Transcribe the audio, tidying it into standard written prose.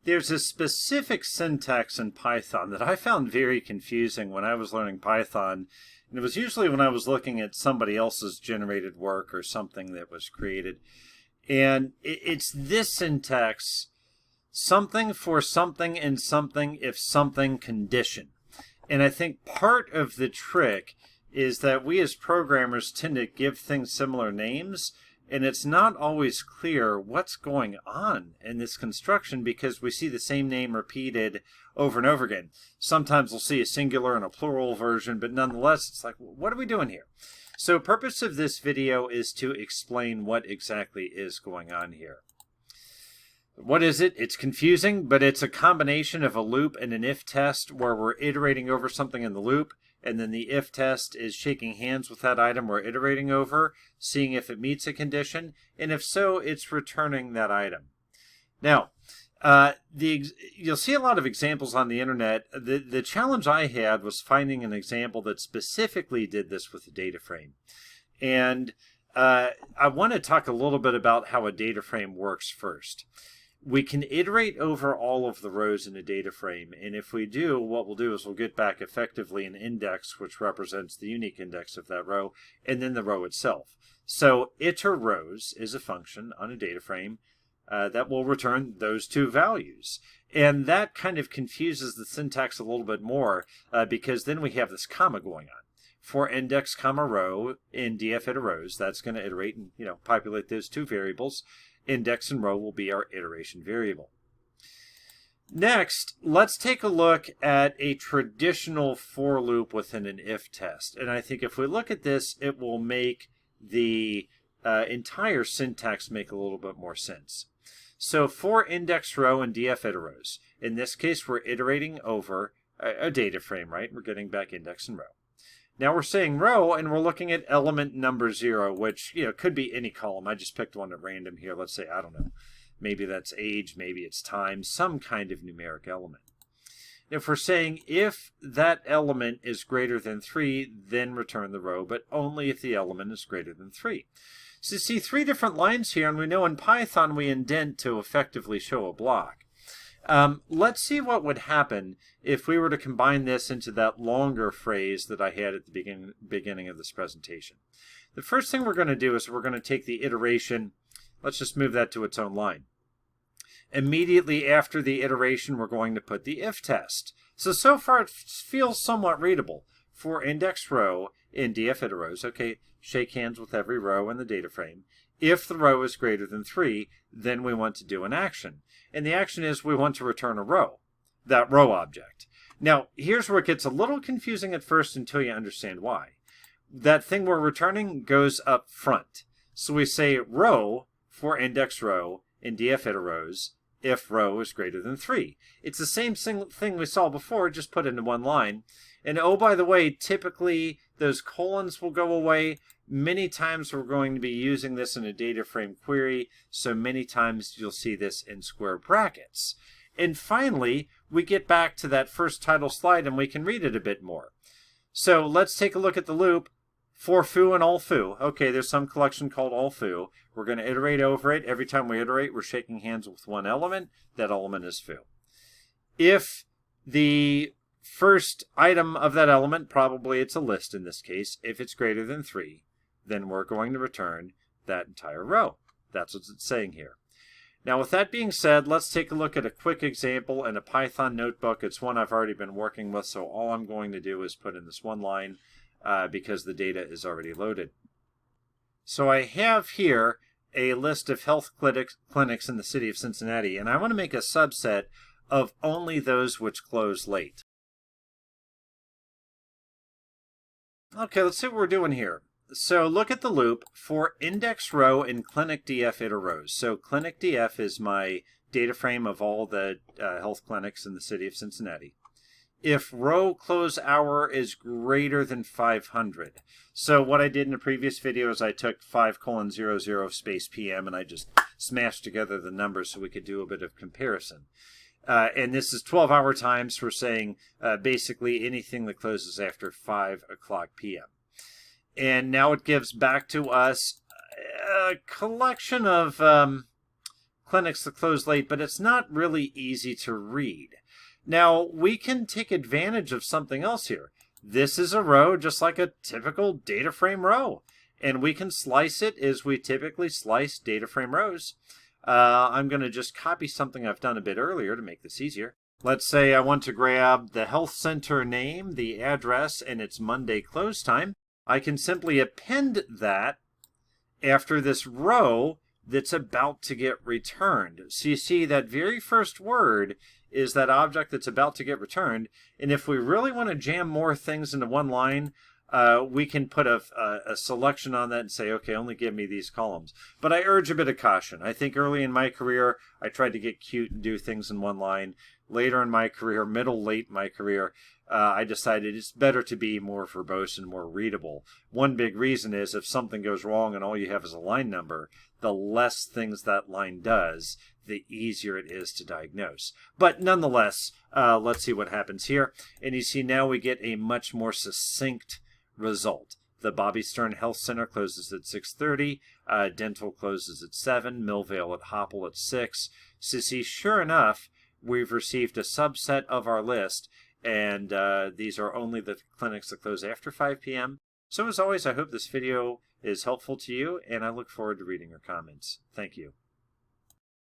There's a specific syntax in Python that I found very confusing when I was learning Python. And it was usually when I was looking at somebody else's generated work or something that was created. And it's this syntax, something for something and something if something condition. And I think part of the trick is that we as programmers tend to give things similar names, and it's not always clear what's going on in this construction because we see the same name repeated over and over again. Sometimes we'll see a singular and a plural version, but nonetheless, it's like, what are we doing here? So the purpose of this video is to explain what exactly is going on here. What is it? It's confusing, but it's a combination of a loop and an if test where we're iterating over something in the loop, and then the if test is shaking hands with that item we're iterating over, seeing if it meets a condition, and if so, it's returning that item. Now, you'll see a lot of examples on the internet. The challenge I had was finding an example that specifically did this with the DataFrame. And I want to talk a little bit about how a DataFrame works first. We can iterate over all of the rows in a data frame, and if we do, what we'll do is we'll get back effectively an index which represents the unique index of that row, and then the row itself. So iterrows is a function on a data frame that will return those two values. And that kind of confuses the syntax a little bit more because then we have this comma going on. For index comma row in df.iterrows, that's going to iterate and populate those two variables. Index and row will be our iteration variable. Next, let's take a look at a traditional for loop within an if test. And I think if we look at this, it will make the entire syntax make a little bit more sense. So for index row in df.iterrows, in this case, we're iterating over a data frame, right? We're getting back index and row. Now we're saying row, and we're looking at element number 0, which could be any column. I just picked one at random here. Let's say, I don't know, maybe that's age, maybe it's time, some kind of numeric element. If we're saying if that element is greater than 3, then return the row, but only if the element is greater than 3. So you see 3 different lines here, and we know in Python we indent to effectively show a block. Let's see what would happen if we were to combine this into that longer phrase that I had at the beginning of this presentation. The first thing we're going to do is we're going to take the iteration, let's just move that to its own line. Immediately after the iteration, we're going to put the if test. So far it feels somewhat readable. For index row in df.iterrows, okay, shake hands with every row in the data frame. If the row is greater than 3, then we want to do an action. And the action is we want to return a row, that row object. Now, here's where it gets a little confusing at first until you understand why. That thing we're returning goes up front. So we say row for index row in df.iterrows if row is greater than 3. It's the same thing we saw before, just put into one line. And oh, by the way, typically those colons will go away. Many times we're going to be using this in a data frame query, so many times you'll see this in square brackets. And finally, we get back to that first title slide and we can read it a bit more. So let's take a look at the loop. For foo and allFoo. Okay, there's some collection called allFoo. We're going to iterate over it. Every time we iterate, we're shaking hands with one element. That element is foo. If the first item of that element, probably it's a list in this case, if it's greater than 3, then we're going to return that entire row. That's what it's saying here. Now, with that being said, let's take a look at a quick example in a Python notebook. It's one I've already been working with, so all I'm going to do is put in this one line because the data is already loaded. So I have here a list of health clinics in the city of Cincinnati, and I want to make a subset of only those which close late. Okay, let's see what we're doing here. So look at the loop for index row in clinicDF.iterrows. So clinicDF is my data frame of all the health clinics in the city of Cincinnati. If row close hour is greater than 500. So what I did in a previous video is I took 5:00 space PM and I just smashed together the numbers so we could do a bit of comparison. And this is 12-hour times for saying basically anything that closes after 5 o'clock PM. And now it gives back to us a collection of clinics that close late, but it's not really easy to read. Now, we can take advantage of something else here. This is a row just like a typical DataFrame row, and we can slice it as we typically slice DataFrame rows. I'm going to just copy something I've done a bit earlier to make this easier. Let's say I want to grab the health center name, the address, and its Monday close time. I can simply append that after this row that's about to get returned. So you see that very first word is that object that's about to get returned. And if we really want to jam more things into one line, we can put a selection on that and say, okay, only give me these columns. But I urge a bit of caution. I think early in my career, I tried to get cute and do things in one line. Later in my career, late in my career, I decided it's better to be more verbose and more readable. One big reason is if something goes wrong and all you have is a line number, the less things that line does, the easier it is to diagnose. But nonetheless, let's see what happens here. And you see now we get a much more succinct result. The Bobby Stern Health Center closes at 6:30. Dental closes at 7. Millvale at Hopple at 6. So see, sure enough, we've received a subset of our list, and these are only the clinics that close after 5 p.m. So as always, I hope this video is helpful to you, and I look forward to reading your comments. Thank you.